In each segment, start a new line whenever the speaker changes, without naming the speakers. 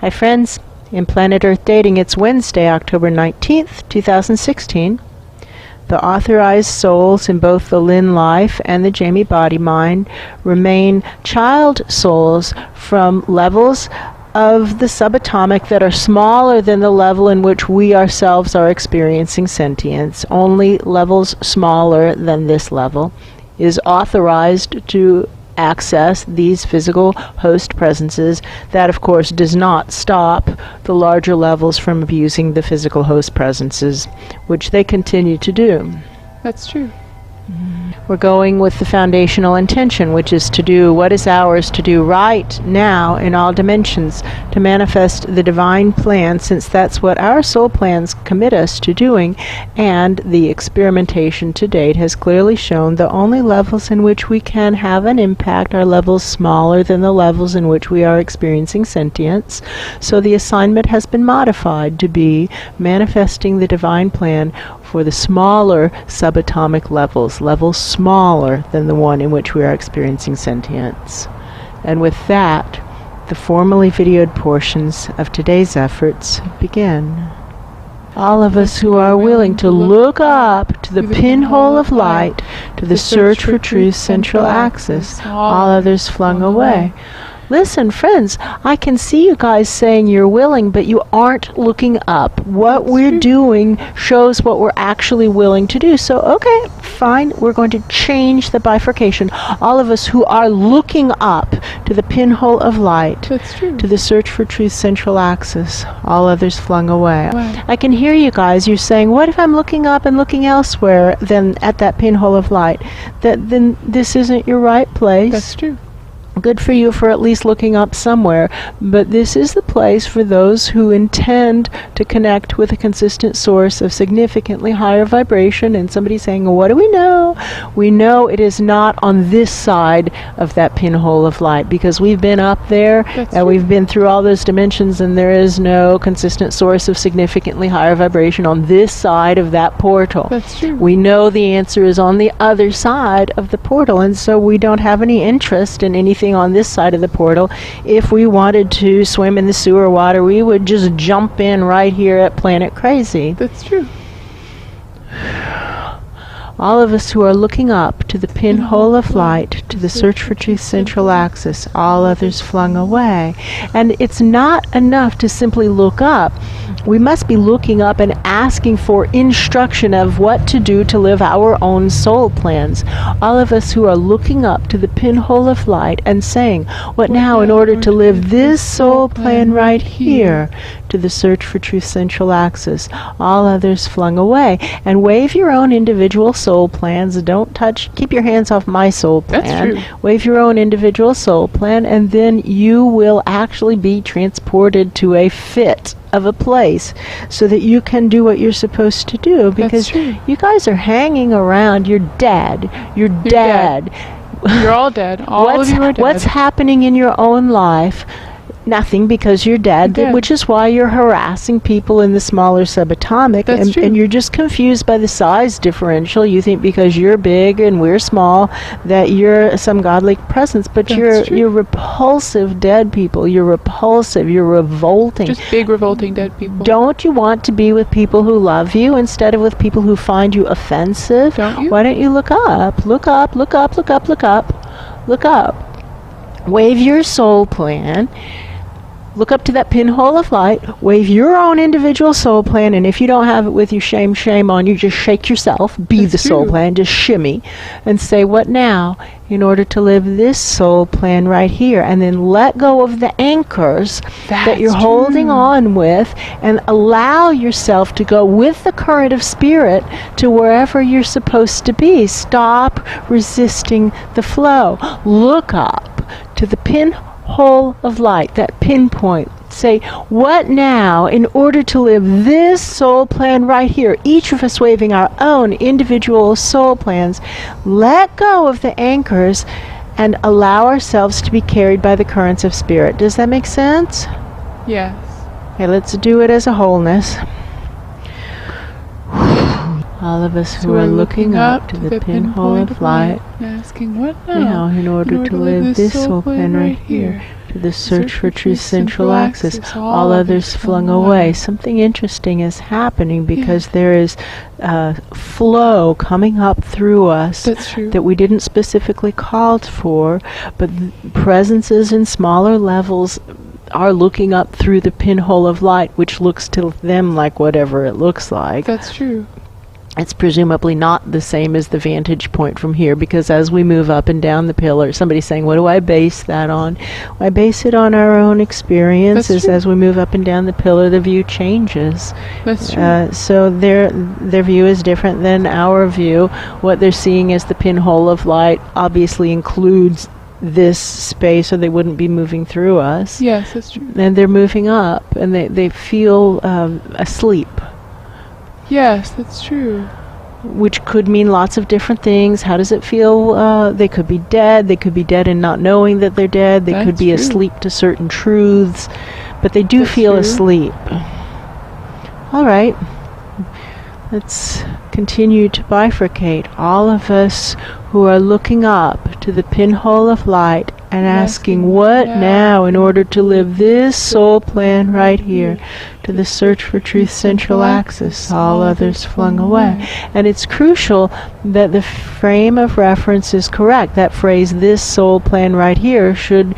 Hi friends, in Planet Earth Dating, it's Wednesday, October 19th, 2016. The authorized souls in both the Lynn life and the Jamie body mind remain child souls from levels of the subatomic that are smaller than the level in which we ourselves are experiencing sentience. Only levels smaller than this level is authorized to access these physical host presences. That, of course, does not stop the larger levels from abusing the physical host presences, which they continue to do.
That's true.
We're going with the foundational intention, which is to do what is ours to do right now in all dimensions, to manifest the divine plan, since that's what our soul plans commit us to doing, and the experimentation to date has clearly shown the only levels in which we can have an impact are levels smaller than the levels in which we are experiencing sentience. So the assignment has been modified to be manifesting the divine plan for the smaller subatomic levels, levels smaller than the one in which we are experiencing sentience. And with that, the formally videoed portions of today's efforts begin. All of us who are willing to look up to the pinhole of light, to the search for truth's central axis, all others flung away. Listen, friends, I can see you guys saying you're willing, but you aren't looking up. What we're doing shows what we're actually willing to do. So, okay, fine, we're going to change the bifurcation. All of us who are looking up to the pinhole of light, to the search for truth's central axis, all others flung away.
Wow.
I can hear you guys. You're saying, what if I'm looking up and looking elsewhere than at that pinhole of light? Then this isn't your right place.
That's true.
Good for you for at least looking up somewhere, but this is the place for those who intend to connect with a consistent source of significantly higher vibration. And somebody saying, well, what do we know? We know it is not on this side of that pinhole of light, because we've been up there and we've been through all those dimensions, and there is no consistent source of significantly higher vibration on this side of that portal.
That's true.
We know the answer is on the other side of the portal, and so we don't have any interest in anything on this side of the portal. If we wanted to swim in the sewer water, we would just jump in right here at Planet Crazy.
That's true.
All of us who are looking up to the pinhole of light, to the search for truth's central axis, all others flung away. And it's not enough to simply look up. We must be looking up and asking for instruction of what to do to live our own soul plans. All of us who are looking up to the pinhole of light and saying, what now in order to live this soul plan right here, to the search for truth's central axis, all others flung away. And wave your own individual soul plans. Don't touch, keep your hands off my soul plan.
That's true.
Wave your own individual soul plan, and then you will actually be transported to a fit of a place so that you can do what you're supposed to do, because you guys are hanging around. You're dead. You're dead.
You're all dead. All of you are dead.
What's happening in your own life? Nothing, because you're dead, which is why you're harassing people in the smaller subatomic, and you're just confused by the size differential. You think because you're big and we're small that you're some godly presence, but you're repulsive dead people. You're repulsive. You're revolting.
Just big revolting dead people.
Don't you want to be with people who love you instead of with people who find you offensive?
Don't you?
Why don't you look up? Look up, look up, look up, look up, look up. Wave your soul plan. Look up to that pinhole of light, wave your own individual soul plan, and if you don't have it with you, shame on you, just shake yourself, be the soul plan, just shimmy, and say, what now in order to live this soul plan right here? And then let go of the anchors that you're holding on with, and allow yourself to go with the current of spirit to wherever you're supposed to be. Stop resisting the flow. Look up to the pinhole of light, that pinpoint. Say, what now in order to live this soul plan right here? Each of us waving our own individual soul plans. Let go of the anchors and allow ourselves to be carried by the currents of spirit. Does that make sense?
Yes.
Okay, let's do it as a wholeness. All of us who are looking up to the pinhole of light
and asking, what
now in order to live this soul plan right here, to the search for truth's central axis, all others flung away. Something interesting is happening because there is flow coming up through us that we didn't specifically call for, but presences in smaller levels are looking up through the pinhole of light, which looks to them like whatever it looks like.
That's true.
It's presumably not the same as the vantage point from here, because as we move up and down the pillar, somebody's saying, what do I base that on? I base it on our own experiences. As we move up and down the pillar, the view changes.
That's true.
So their view is different than our view. What they're seeing as the pinhole of light obviously includes this space, or they wouldn't be moving through us.
Yes, that's true.
And they're moving up, and they feel asleep.
Yes, that's true.
Which could mean lots of different things. How does it feel? They could be dead. They could be dead and not knowing that they're dead. They could be asleep to certain truths. But they do feel asleep. All right. Let's continue to bifurcate. All of us who are looking up to the pinhole of light and asking, what now in order to live this soul plan right here, to the search for truth's central axis, all others flung away. And it's crucial that the frame of reference is correct. That phrase, this soul plan right here, should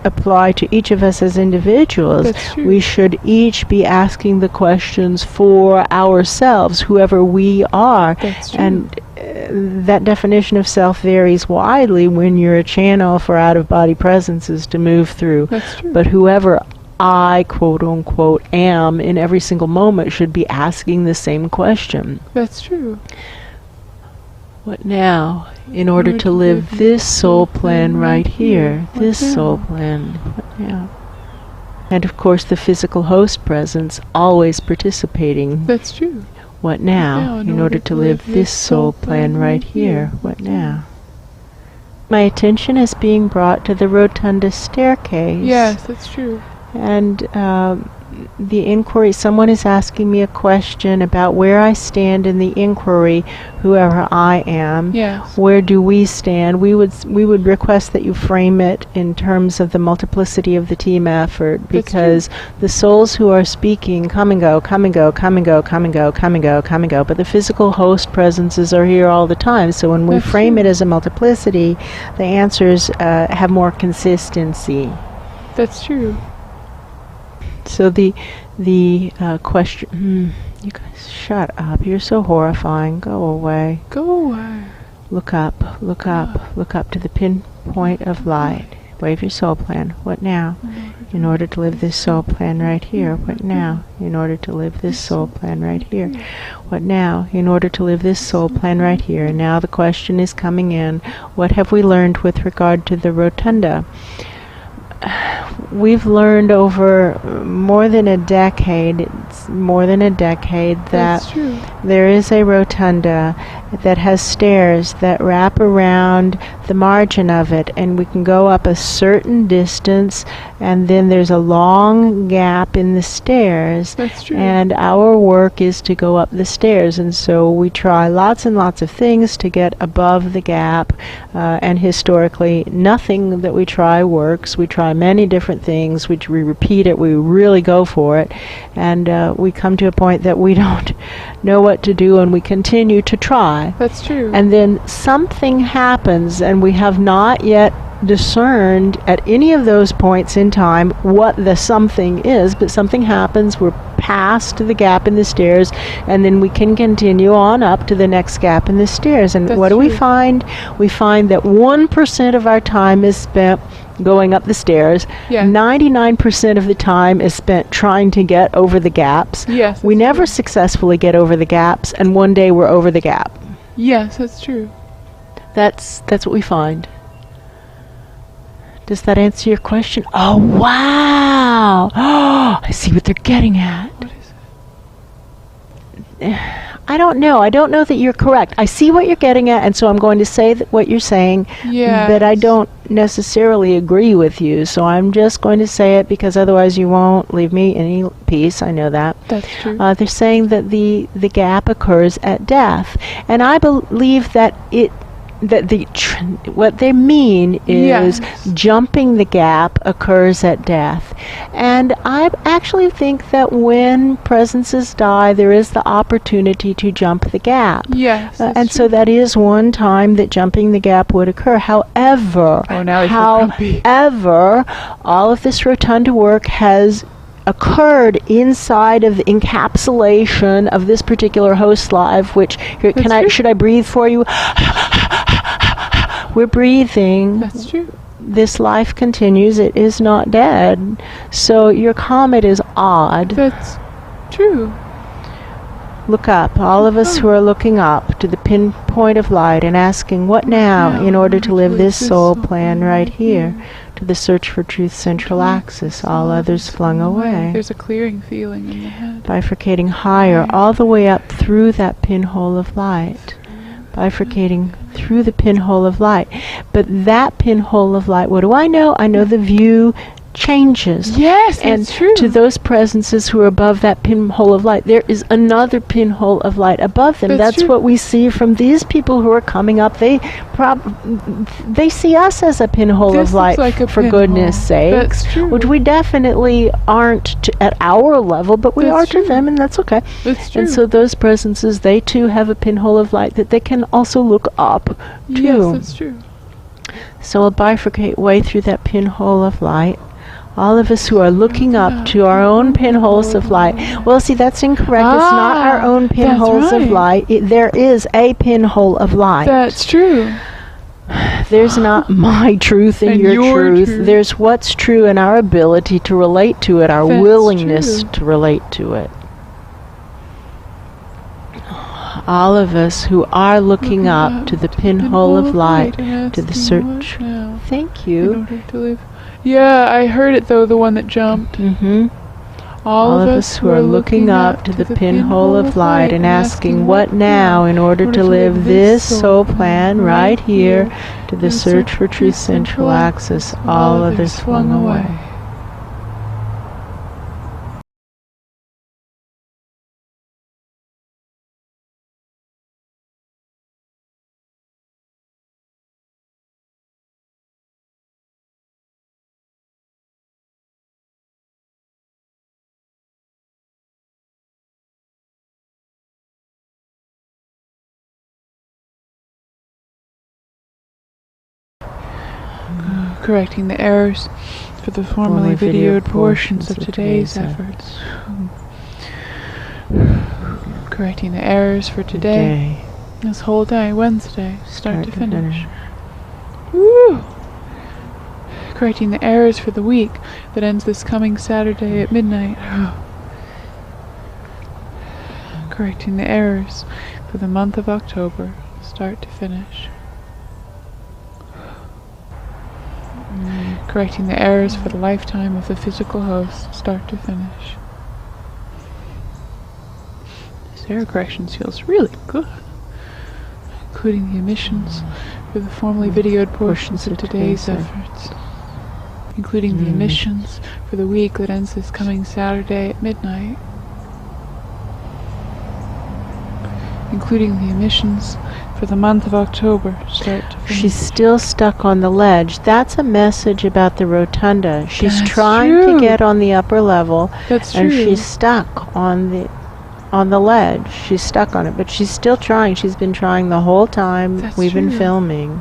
apply to each of us as individuals. We should each be asking the questions for ourselves, whoever we are. And that definition of self varies widely when you're a channel for out-of-body presences to move through. But whoever I, quote unquote, am in every single moment should be asking the same question.
That's true.
What now, in order to live this soul plan right here? This soul plan. What now? And of course the physical host presence always participating.
That's true.
What now, in order to live this soul plan right here? What now? My attention is being brought to the Rotunda Staircase.
Yes, that's true.
And the inquiry, someone is asking me a question about where I stand in the inquiry, whoever I am.
Yes.
Where do we stand? We would request that you frame it in terms of the multiplicity of the team effort, because the souls who are speaking come and go, come and go, come and go, come and go, come and go, come and go, but the physical host presences are here all the time. So when we frame it as a multiplicity, the answers have more consistency.
That's true.
So the question, you guys shut up, you're so horrifying, go away.
Go away.
Look up, look up, look up to the pinpoint of light. Wave your soul plan. What now? In order to live this soul plan right here. What now? In order to live this soul plan right here. What now? In order to live this soul plan right here. And now the question is coming in, what have we learned with regard to the rotunda? We've learned over more than a decade, that there is a rotunda that has stairs that wrap around the margin of it, and we can go up a certain distance, and then there's a long gap in the stairs.
That's true.
And our work is to go up the stairs, and so we try lots and lots of things to get above the gap, and historically nothing that we try works. We try many different things, we repeat it, we really go for it, and we come to a point that we don't know what to do, and we continue to try.
That's true.
And then something happens, and we have not yet discerned at any of those points in time what the something is, but something happens, we're past the gap in the stairs, and then we can continue on up to the next gap in the stairs. And what do we find? We find that 1% of our time is spent going up the stairs. 99% of the time is spent trying to get over the gaps.
Yes,
we never successfully get over the gaps, and one day we're over the gap.
Yes, that's true.
That's what we find. Does that answer your question? Oh, wow! Oh, I see what they're getting at.
What is it?
I don't know. I don't know that you're correct. I see what you're getting at, and so I'm going to say that what you're saying, but I don't necessarily agree with you. So I'm just going to say it because otherwise you won't leave me any peace. I know that.
That's true.
They're saying that the gap occurs at death, and I believe that what they mean is jumping the gap occurs at death. And I actually think that when presences die, there is the opportunity to jump the gap.
Yes.
And so that is one time that jumping the gap would occur. However, all of this rotunda work has occurred inside of the encapsulation of this particular host live, which should I breathe for you? We're breathing.
That's true.
This life continues. It is not dead. So your comment is odd.
That's true.
Look up. All of us who are looking up to the pinpoint of light and asking, what now in order to live this soul plan right here? To the search for truth's central axis, all others flung away.
There's a clearing feeling in the head.
Bifurcating higher, all the way up through that pinhole of light. Bifurcating through the pinhole of light. But that pinhole of light, what do I know? I know the view changes.
Yes,
and
that's true.
to those presences who are above that pinhole of light, there is another pinhole of light above them. That's what we see from these people who are coming up. They see us as a pinhole of light, for goodness sakes.
That's true.
Which we definitely aren't at our level, but we are to them, and that's okay.
That's true.
And so those presences, they too have a pinhole of light that they can also look up to.
Yes, that's true.
So we'll bifurcate way through that pinhole of light. All of us who are looking up to our own pinholes of light. Well, see, that's incorrect. It's not our own pinholes of light. There is a pinhole of light.
That's true.
There's not my truth and your truth. There's what's true and our ability to relate to it, our willingness to relate to it. All of us who are looking up to the pinhole of light, to the search. Thank you.
In order to live. Yeah, I heard it though, the one that jumped. All of us who are looking up to the pinhole of light and asking, what now in order to live this soul plan right here to the search for truth's central axis, all others flung away. Correcting the errors for the formerly videoed portions of today's efforts. Correcting the errors for today. This whole day, Wednesday, start to finish. Woo! Correcting the errors for the week that ends this coming Saturday at midnight. Correcting the errors for the month of October, start to finish. Correcting the errors for the lifetime of the physical host, start to finish. This error corrections feels really good. Including the omissions for the formerly videoed portions of today's efforts. Including the omissions for the week that ends this coming Saturday at midnight. Including the omissions for the month of October, start to finish.
She's still stuck on the ledge. That's a message about the rotunda. She's trying to get on the upper level, and she's stuck on the ledge. She's stuck on it, but she's still trying. She's been trying the whole time we've been filming.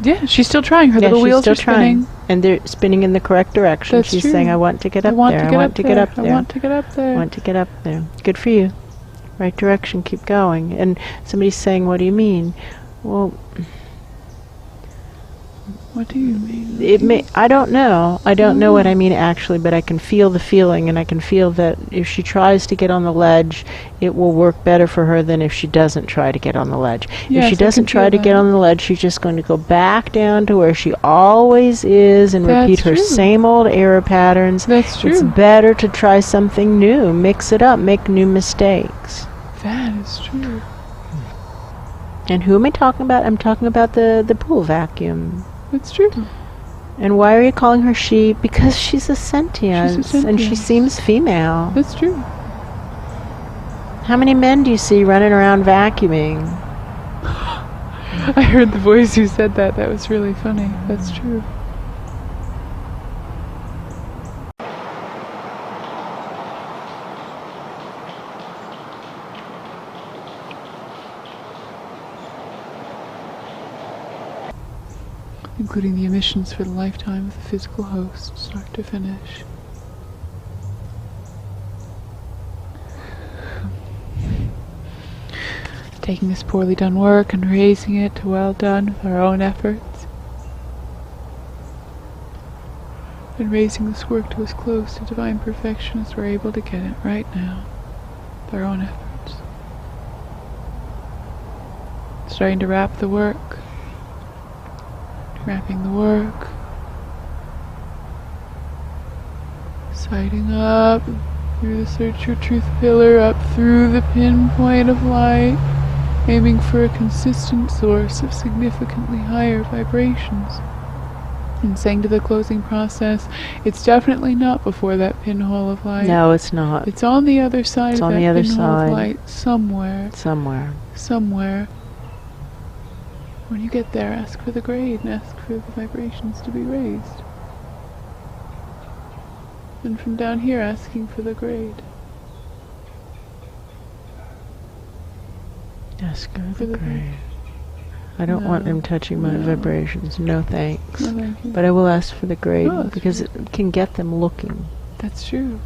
Yeah, she's still trying. Her little wheels are spinning.
And they're spinning in the correct direction. She's saying, I want to get up there. I want to get up there.
I want to get up there.
I want to get up there. Good for you. Right direction. Keep going. And somebody's saying, what do you mean? Well,
What do you mean?
I don't know. I don't know what I mean actually, but I can feel the feeling, and I can feel that if she tries to get on the ledge, it will work better for her than if she doesn't try to get on the ledge.
Yes,
if she
I can
doesn't try
feel
to get
that.
on the ledge, she's just going to go back down to where she always is and
That's
repeat her
true.
same old error patterns.
That's true.
It's better to try something new, mix it up, make new mistakes.
That is true.
And who am I talking about? I'm talking about the pool vacuum.
That's true.
And why are you calling her she? Because she's a sentience, and she
sentience.
seems female.
That's true.
How many men do you see running around vacuuming?
I heard the voice who said that. That was really funny. That's true. Including the emissions for the lifetime of the physical host, start to finish. Taking this poorly done work and raising it to well done with our own efforts. And raising this work to as close to divine perfection as we're able to get it right now with our own efforts. Starting to wrap the work. Wrapping the work, sighting up through the Search Your Truth pillar, up through the pinpoint of light, aiming for a consistent source of significantly higher vibrations. And saying to the closing process, it's definitely not before that pinhole of light.
No, it's not.
It's on the other side
It's
of
on
that
the other
pinhole
side.
of light, somewhere.
Somewhere.
When you get there, ask for the grade and ask for the vibrations to be raised. And from down here, asking for the grade.
Ask her
For
the
the
grade. I don't want
No.
them touching my
No.
vibrations. No thanks.
No, thank you.
But I will ask for the grade
Oh, that's
because it can get them looking.
That's true.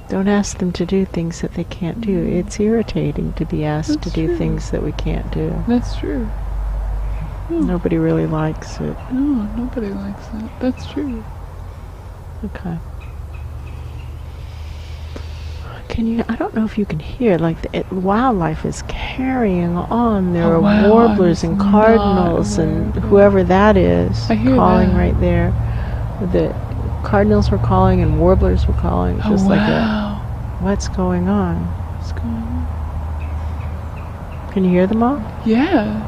Don't ask them to do things that they can't do. It's irritating to be asked to
That's
do
true.
things that we can't do.
That's true.
Nobody really likes it.
No, nobody likes that. That's true.
Okay. Can you? I don't know if you can hear. Like wildlife is carrying on. There
Oh,
are
wow, I
warblers
was
and
not
cardinals
aware
and
of that.
whoever that is
I hear
calling
that.
right there. The cardinals were calling and warblers were calling.
Oh,
Just like a,
wow.
what's going on?
What's going on?
Can you hear them all?
Yeah.